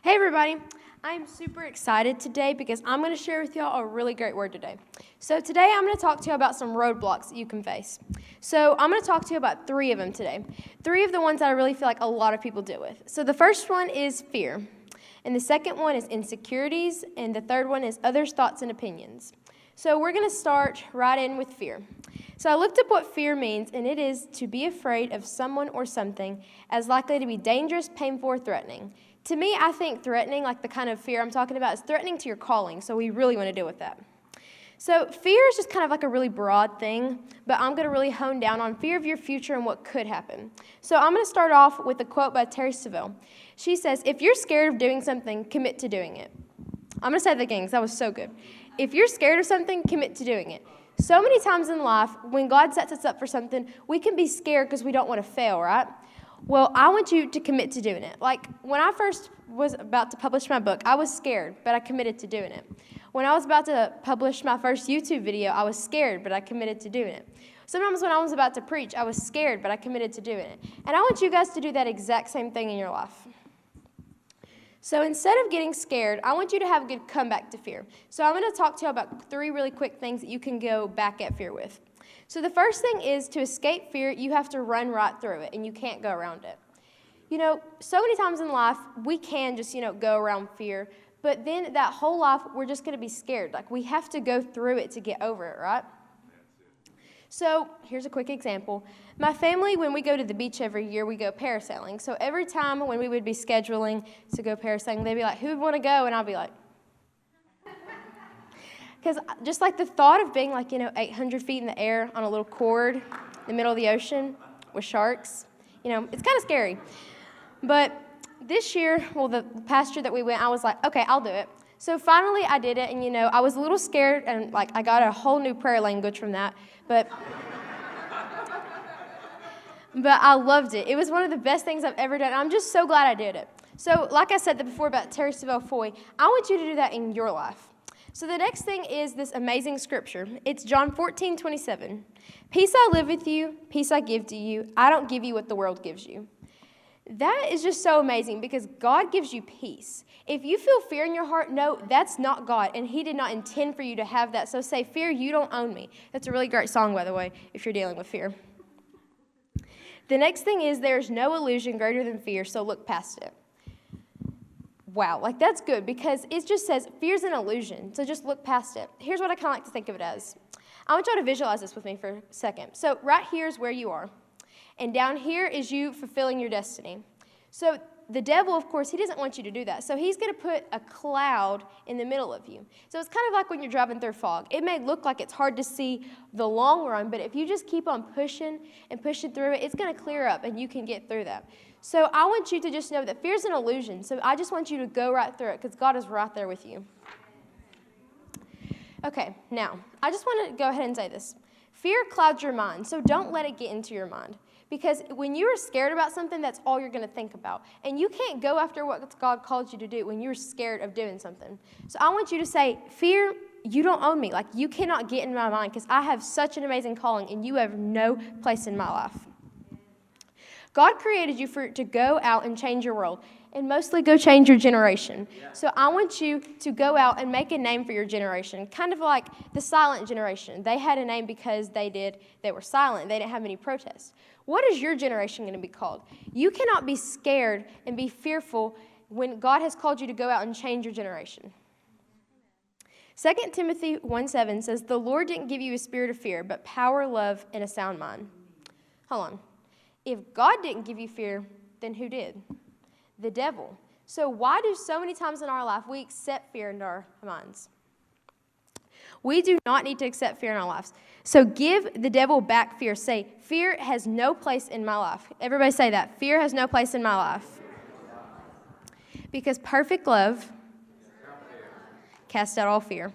Hey everybody, I'm super excited today because I'm going to share with y'all a really great word today. So today I'm going to talk to you about some roadblocks that you can face. So I'm going to talk to you about 3 of them today. 3 of the ones that I really feel like a lot of people deal with. So the first one is fear, and the second one is insecurities, and the third one is others' thoughts and opinions. So we're going to start right in with fear. So I looked up what fear means, and it is to be afraid of someone or something as likely to be dangerous, painful, or threatening. To me, I think threatening, like the kind of fear I'm talking about, is threatening to your calling, so we really want to deal with that. So fear is just kind of like a really broad thing, but I'm going to really hone down on fear of your future and what could happen. So I'm going to start off with a quote by Terry Savelle. She says, "If you're scared of doing something, commit to doing it." I'm going to say that again because that was so good. If you're scared of something, commit to doing it. So many times in life, when God sets us up for something, we can be scared because we don't want to fail, right? Well, I want you to commit to doing it. Like, when I first was about to publish my book, I was scared, but I committed to doing it. When I was about to publish my first YouTube video, I was scared, but I committed to doing it. Sometimes when I was about to preach, I was scared, but I committed to doing it. And I want you guys to do that exact same thing in your life. So instead of getting scared, I want you to have a good comeback to fear. So I'm going to talk to you about 3 really quick things that you can go back at fear with. So the first thing is, to escape fear, you have to run right through it, and you can't go around it. You know, so many times in life, we can just, go around fear, but then that whole life, we're just going to be scared. Like, we have to go through it to get over it, right? So here's a quick example. My family, when we go to the beach every year, we go parasailing. So every time when we would be scheduling to go parasailing, they'd be like, "Who would want to go?" And I'll be like, because just like the thought of being 800 feet in the air on a little cord in the middle of the ocean with sharks, it's kind of scary. But this year, the past year that we went, I was like, okay, I'll do it. So finally I did it, and I was a little scared, and I got a whole new prayer language from that, but I loved it. It was one of the best things I've ever done. I'm just so glad I did it. So like I said before about Terry Savelle Foy, I want you to do that in your life. So the next thing is this amazing scripture. It's John 14:27. "Peace I live with you, peace I give to you. I don't give you what the world gives you." That is just so amazing because God gives you peace. If you feel fear in your heart, no, that's not God, and He did not intend for you to have that. So say, "Fear, you don't own me." That's a really great song, by the way, if you're dealing with fear. The next thing is, "There's no illusion greater than fear, so look past it." Wow, that's good because it just says fear's an illusion, so just look past it. Here's what I kind of like to think of it as. I want y'all to visualize this with me for a second. So right here is where you are, and down here is you fulfilling your destiny. So the devil, of course, he doesn't want you to do that, so he's going to put a cloud in the middle of you. So it's kind of like when you're driving through fog. It may look like it's hard to see the long run, but if you just keep on pushing and pushing through it, it's going to clear up, and you can get through that. So I want you to just know that fear's an illusion. So I just want you to go right through it because God is right there with you. Okay, now, I just want to go ahead and say this. Fear clouds your mind, so don't let it get into your mind. Because when you're scared about something, that's all you're going to think about. And you can't go after what God called you to do when you're scared of doing something. So I want you to say, "Fear, you don't own me. You cannot get in my mind because I have such an amazing calling and you have no place in my life." God created you to go out and change your world, and mostly go change your generation. So I want you to go out and make a name for your generation, kind of like the silent generation. They had a name because they were silent. They didn't have any protests. What is your generation going to be called? You cannot be scared and be fearful when God has called you to go out and change your generation. 2 Timothy 1:7 says, "The Lord didn't give you a spirit of fear, but power, love, and a sound mind." Hold on. If God didn't give you fear, then who did? The devil. So why do so many times in our life we accept fear into our minds? We do not need to accept fear in our lives. So give the devil back fear. Say, "Fear has no place in my life." Everybody say that. Fear has no place in my life. Because perfect love casts out all fear.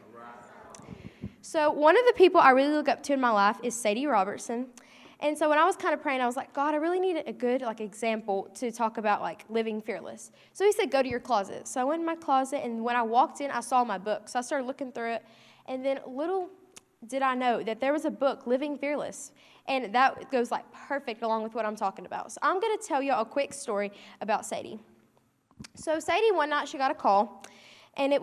So one of the people I really look up to in my life is Sadie Robertson. And so when I was kind of praying, I was like, "God, I really need a good example to talk about living fearless." So He said, "Go to your closet." So I went in my closet, and when I walked in, I saw my book. So I started looking through it, and then little did I know that there was a book, Living Fearless, and that goes perfect along with what I'm talking about. So I'm going to tell you a quick story about Sadie. So Sadie, one night, she got a call, and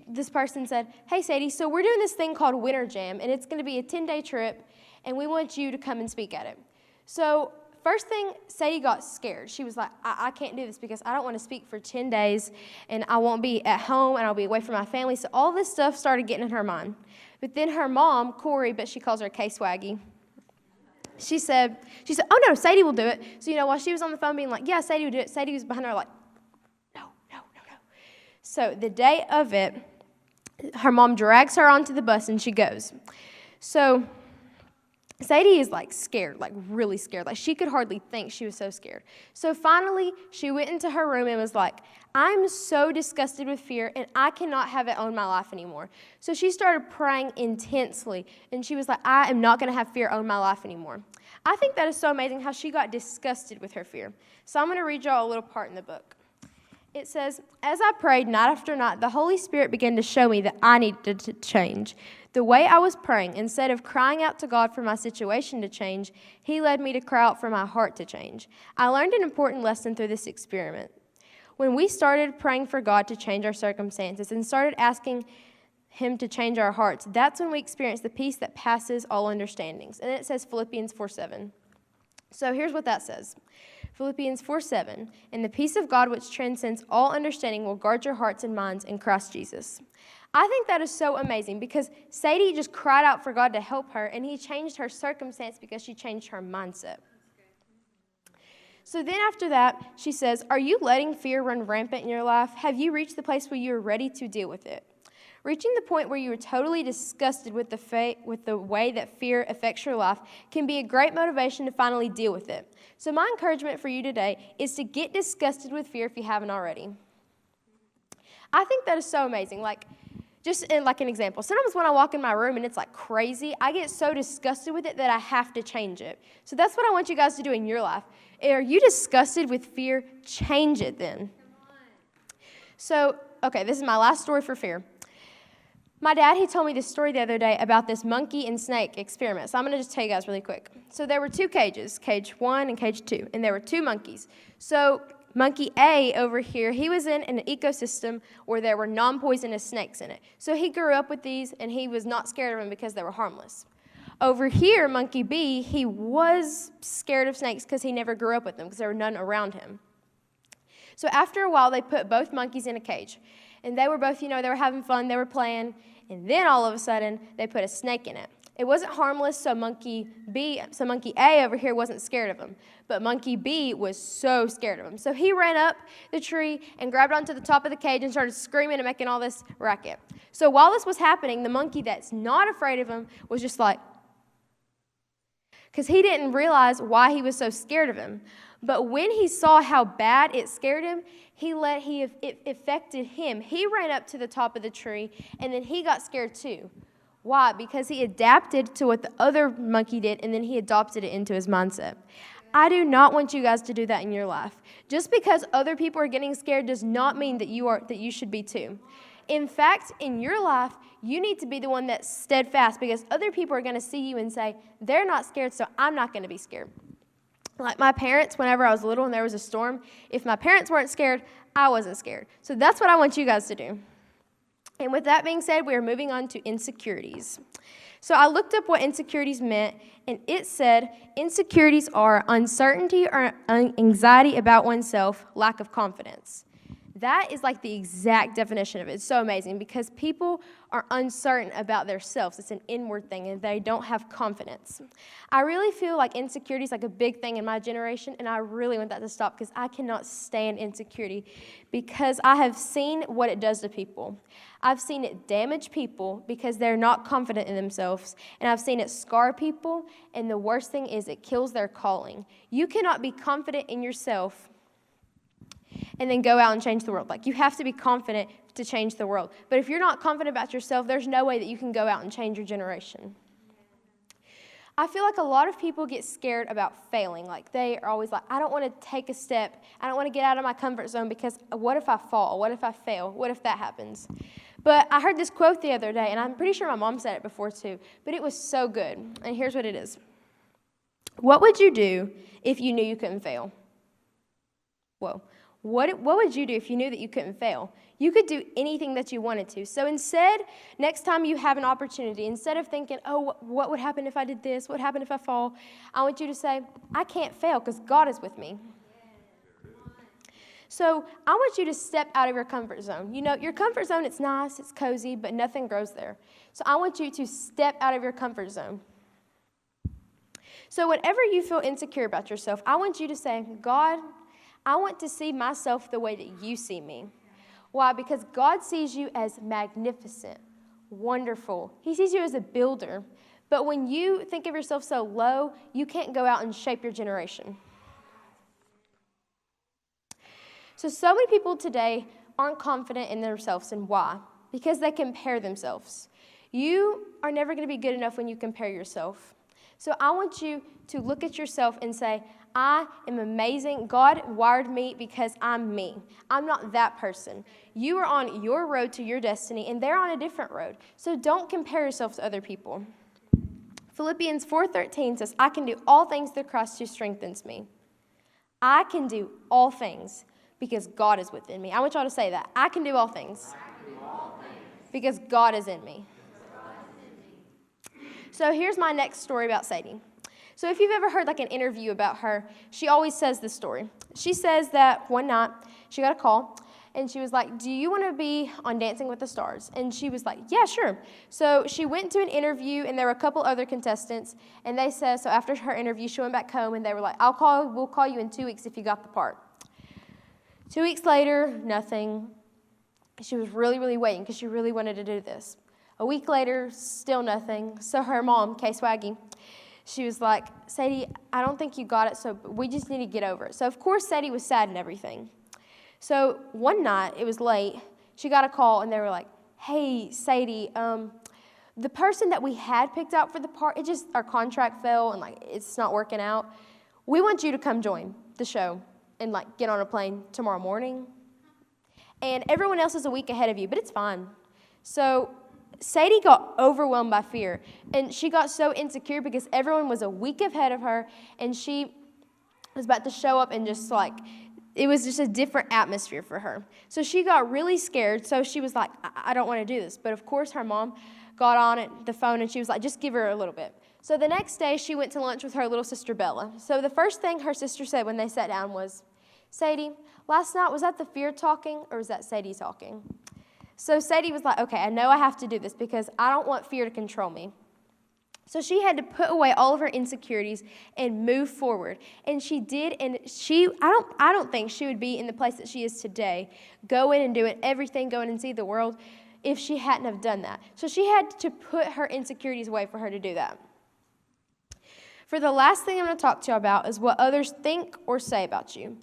this person said, "Hey, Sadie, so we're doing this thing called Winter Jam, and it's going to be a 10-day trip, and we want you to come and speak at it." So first thing, Sadie got scared. She was like, I can't do this because I don't want to speak for 10 days, and I won't be at home, and I'll be away from my family. So all this stuff started getting in her mind. But then her mom, Corey, but she calls her K-Swaggy, she said, "Oh, no, Sadie will do it." So, while she was on the phone being like, "Yeah, Sadie will do it," Sadie was behind her like, no. So the day of it, her mom drags her onto the bus, and she goes. So Sadie is scared, really scared. She could hardly think. She was so scared. So finally, she went into her room and was like, "I'm so disgusted with fear, and I cannot have it own my life anymore." So she started praying intensely, and she was like, "I am not going to have fear own my life anymore." I think that is so amazing how she got disgusted with her fear. So I'm going to read y'all a little part in the book. It says, "As I prayed night after night, the Holy Spirit began to show me that I needed to change. The way I was praying, instead of crying out to God for my situation to change, He led me to cry out for my heart to change. I learned an important lesson through this experiment. When we started praying for God to change our circumstances and started asking Him to change our hearts, that's when we experienced the peace that passes all understandings." And then it says Philippians 4:7. So here's what that says. Philippians 4:7, "And the peace of God which transcends all understanding will guard your hearts and minds in Christ Jesus." I think that is so amazing because Sadie just cried out for God to help her, and He changed her circumstance because she changed her mindset. So then after that, she says, "Are you letting fear run rampant in your life? Have you reached the place where you are ready to deal with it? Reaching the point where you are totally disgusted with the way that fear affects your life can be a great motivation to finally deal with it. So my encouragement for you today is to get disgusted with fear if you haven't already." I think that is so amazing. Just in an example, sometimes when I walk in my room and it's crazy, I get so disgusted with it that I have to change it. So that's what I want you guys to do in your life. Are you disgusted with fear? Change it then. So, okay, this is my last story for fear. My dad, he told me this story the other day about this monkey and snake experiment. So I'm going to just tell you guys really quick. So there were two cages, cage 1 and cage 2, and there were two monkeys. So monkey A over here, he was in an ecosystem where there were non-poisonous snakes in it. So he grew up with these, and he was not scared of them because they were harmless. Over here, monkey B, he was scared of snakes because he never grew up with them because there were none around him. So after a while, they put both monkeys in a cage. And they were both, they were having fun, they were playing. And then all of a sudden, they put a snake in it. It wasn't harmless, so monkey A over here wasn't scared of him. But monkey B was so scared of him. So he ran up the tree and grabbed onto the top of the cage and started screaming and making all this racket. So while this was happening, the monkey that's not afraid of him was just because he didn't realize why he was so scared of him. But when he saw how bad it scared him, it affected him. He ran up to the top of the tree, and then he got scared too. Why? Because he adapted to what the other monkey did, and then he adopted it into his mindset. I do not want you guys to do that in your life. Just because other people are getting scared does not mean that you should be too. In fact, in your life, you need to be the one that's steadfast because other people are going to see you and say, "They're not scared, so I'm not going to be scared." Like my parents, whenever I was little and there was a storm, if my parents weren't scared, I wasn't scared. So that's what I want you guys to do. And with that being said, we are moving on to insecurities. So I looked up what insecurities meant, and it said insecurities are uncertainty or anxiety about oneself, lack of confidence. That is the exact definition of it. It's so amazing because people are uncertain about themselves. It's an inward thing, and they don't have confidence. I really feel like insecurity is a big thing in my generation, and I really want that to stop because I cannot stand insecurity because I have seen what it does to people. I've seen it damage people because they're not confident in themselves, and I've seen it scar people, and the worst thing is it kills their calling. You cannot be confident in yourself and then go out and change the world. You have to be confident to change the world. But if you're not confident about yourself, there's no way that you can go out and change your generation. I feel like a lot of people get scared about failing. They are always I don't want to take a step. I don't want to get out of my comfort zone because what if I fall? What if I fail? What if that happens? But I heard this quote the other day, and I'm pretty sure my mom said it before too, but it was so good. And here's what it is. What would you do if you knew you couldn't fail? Whoa. what would you do if you knew that you couldn't fail? You could do anything that you wanted to. So instead, next time you have an opportunity, instead of thinking, oh, what would happen if I did this? What would happen if I fall? I want you to say, I can't fail because God is with me. So I want you to step out of your comfort zone. You know, your comfort zone, it's nice, it's cozy, but nothing grows there. So I want you to step out of your comfort zone. So whenever you feel insecure about yourself, I want you to say, God, I want to see myself the way that you see me. Why? Because God sees you as magnificent, wonderful. He sees you as a builder. But when you think of yourself so low, you can't go out and shape your generation. So many people today aren't confident in themselves, and why? Because they compare themselves. You are never going to be good enough when you compare yourself. So I want you to look at yourself and say, I am amazing. God wired me because I'm me. I'm not that person. You are on your road to your destiny, and they're on a different road. So don't compare yourself to other people. Philippians 4:13 says, I can do all things through Christ who strengthens me. I can do all things because God is within me. I want y'all to say that. I can do all things because God is in me. So here's my next story about Sadie. So if you've ever heard like an interview about her, she always says this story. She says that one night she got a call and she was like, do you want to be on Dancing with the Stars? And she was like, yeah, sure. So she went to an interview and there were a couple other contestants, and they said, so after her interview, she went back home and they were like, we'll call you in 2 weeks if you got the part. 2 weeks later, nothing. She was really, really waiting because she really wanted to do this. A week later, still nothing. So her mom, Kay Swaggy, she was like, Sadie, I don't think you got it, so we just need to get over it. So, of course, Sadie was sad and everything. So one night, it was late, she got a call, and they were like, hey, Sadie, the person that we had picked out for the part, our contract fell, and, like, it's not working out. We want you to come join the show and, like, get on a plane tomorrow morning. And everyone else is a week ahead of you, but it's fine. So Sadie got overwhelmed by fear, and she got so insecure because everyone was a week ahead of her, and she was about to show up and just like, it was just a different atmosphere for her. So she got really scared, so she was like, I don't want to do this. But of course her mom got on the phone and she was like, just give her a little bit. So the next day she went to lunch with her little sister Bella. So the first thing her sister said when they sat down was, Sadie, last night, was that the fear talking or was that Sadie talking? So Sadie was like, okay, I know I have to do this because I don't want fear to control me. So she had to put away all of her insecurities and move forward. And she did, and I don't think she would be in the place that she is today, going and doing everything, going and see the world, if she hadn't have done that. So she had to put her insecurities away for her to do that. For the last thing I'm going to talk to you about is what others think or say about you.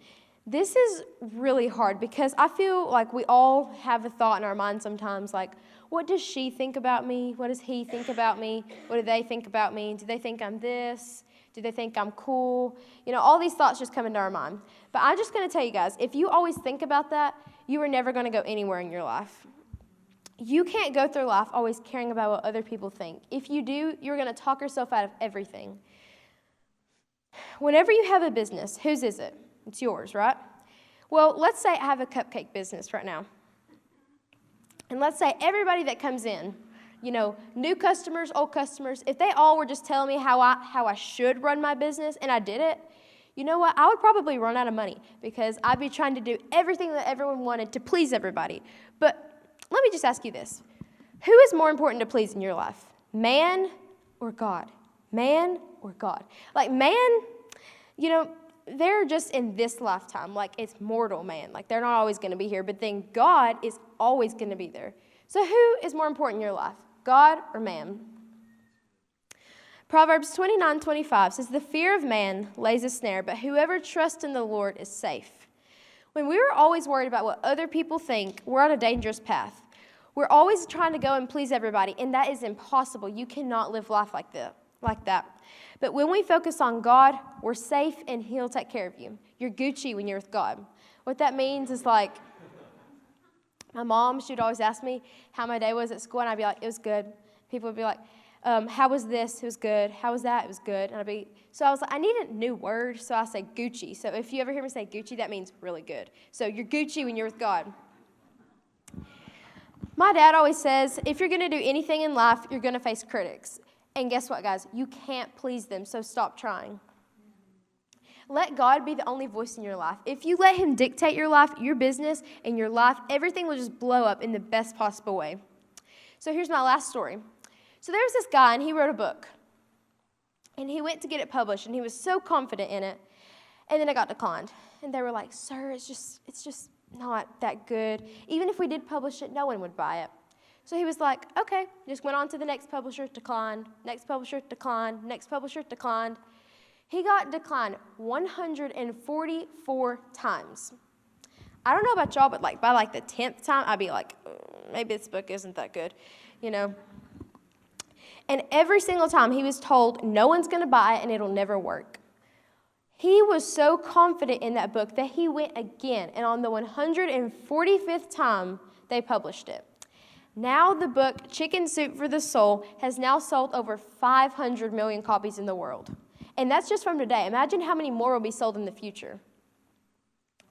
This is really hard because I feel like we all have a thought in our mind sometimes like, what does she think about me? What does he think about me? What do they think about me? Do they think I'm this? Do they think I'm cool? You know, all these thoughts just come into our mind. But I'm just going to tell you guys, if you always think about that, you are never going to go anywhere in your life. You can't go through life always caring about what other people think. If you do, you're going to talk yourself out of everything. Whenever you have a business, whose is it? It's yours, right? Well, let's say I have a cupcake business right now. And let's say everybody that comes in, you know, new customers, old customers, if they all were just telling me how I should run my business and I did it, you know what? I would probably run out of money because I'd be trying to do everything that everyone wanted to please everybody. But let me just ask you this. Who is more important to please in your life? Man or God? Man or God? Like man, you know, they're just in this lifetime, like it's mortal man, like they're not always going to be here, but then God is always going to be there. So who is more important in your life, God or man? Proverbs 29:25 says, the fear of man lays a snare, but whoever trusts in the Lord is safe. When we are always worried about what other people think, we're on a dangerous path. We're always trying to go and please everybody, and that is impossible. You cannot live life like that. But when we focus on God, we're safe and He'll take care of you. You're Gucci when you're with God. What that means is like, my mom, she would always ask me how my day was at school, and I'd be like, it was good. People would be like, How was this? It was good. How was that? It was good. And so I was like, I need a new word. So I say Gucci. So if you ever hear me say Gucci, that means really good. So you're Gucci when you're with God. My dad always says, if you're going to do anything in life, you're going to face critics. And guess what, guys? You can't please them, so stop trying. Let God be the only voice in your life. If you let him dictate your life, your business, and your life, everything will just blow up in the best possible way. So here's my last story. So there was this guy, and he wrote a book. And he went to get it published, and he was so confident in it. And then it got declined. And they were like, sir, it's just not that good. Even if we did publish it, no one would buy it. So he was like, okay. Just went on to the next publisher, declined. Next publisher, declined. Next publisher, declined. He got declined 144 times. I don't know about y'all, but by the 10th time, I'd be like, maybe this book isn't that good, And every single time he was told, no one's going to buy it and it'll never work. He was so confident in that book that he went again, and on the 145th time, they published it. Now the book, Chicken Soup for the Soul, has now sold over 500 million copies in the world. And that's just from today. Imagine how many more will be sold in the future.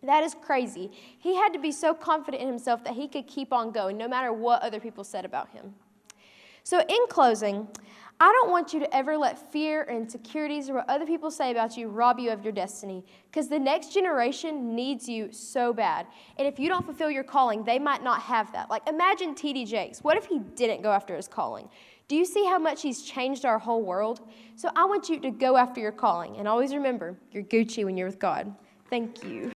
That is crazy. He had to be so confident in himself that he could keep on going, no matter what other people said about him. So in closing, I don't want you to ever let fear or insecurities or what other people say about you rob you of your destiny, because the next generation needs you so bad. And if you don't fulfill your calling, they might not have that. Like, imagine T.D. Jakes. What if he didn't go after his calling? Do you see how much he's changed our whole world? So I want you to go after your calling. And always remember, you're Gucci when you're with God. Thank you.